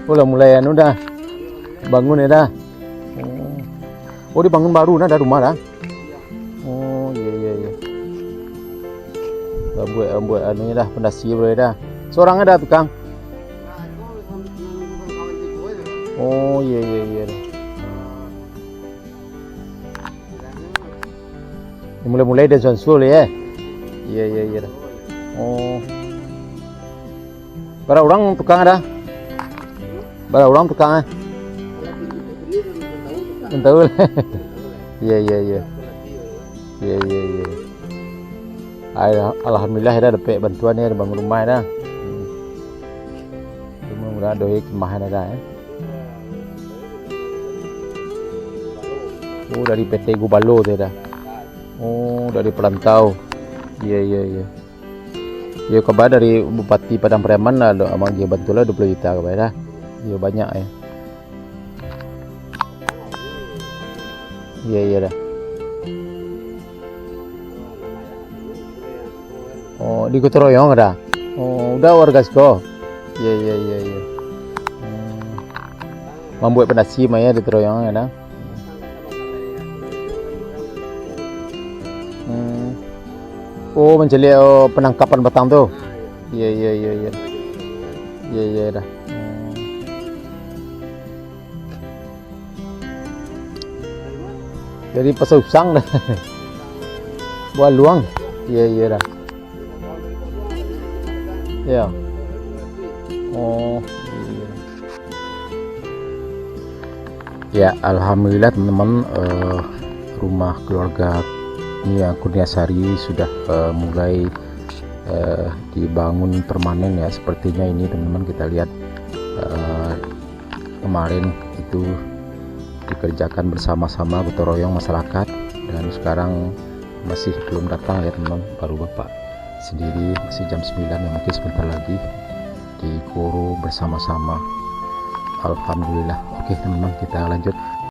Udah mulai anu dah. Bangun ya dah. Oh, dibangun baru nah, ada rumah dah. Oh, iya iya iya. Buat anunya dah, pondasi boleh dah. Seorang ada tukang. Oh, iya iya iya. Mulai-mulai dari Zonsul ya. Iya iya iya. Oh. Berapa orang tukang ada? Berapa orang tukang? Tahu lah. Iya iya iya. Iya iya iya. Alhamdulillah ada dapat bantuan ya bangun rumah dah. Mudah-mudahan doi kemahan ada ya. Oh, dari PT Gubalo tu dah. Oh, dari perantau. Iya iya iya. Ya kabar dari Bupati Padang Pariaman lah, amang dia bantu lah 20 juta kabar dah. Ya banyak ya. Iya iya dah. Oh, di Gotong Royong ada. Oh, udah warga Sko. Iya iya iya iya. Membuat pendasi maya di Royong ada. Oh, mencari penangkapan batang tu. Iya iya iya iya. Iya iya dah. Jadi pasal usang dah. Buat luang. Iya iya dah. Ya. Oh. Iya. Ya, alhamdulillah teman-teman, rumah keluarga Nia Kurniasari sudah mulai dibangun permanen ya. Sepertinya ini teman-teman, kita lihat kemarin itu dikerjakan bersama-sama gotong royong masyarakat, dan sekarang masih belum datang ya teman-teman, baru bapak sendiri, masih jam 9 ya, mungkin sebentar lagi di Koro bersama-sama. Alhamdulillah. Oke teman-teman, kita lanjut.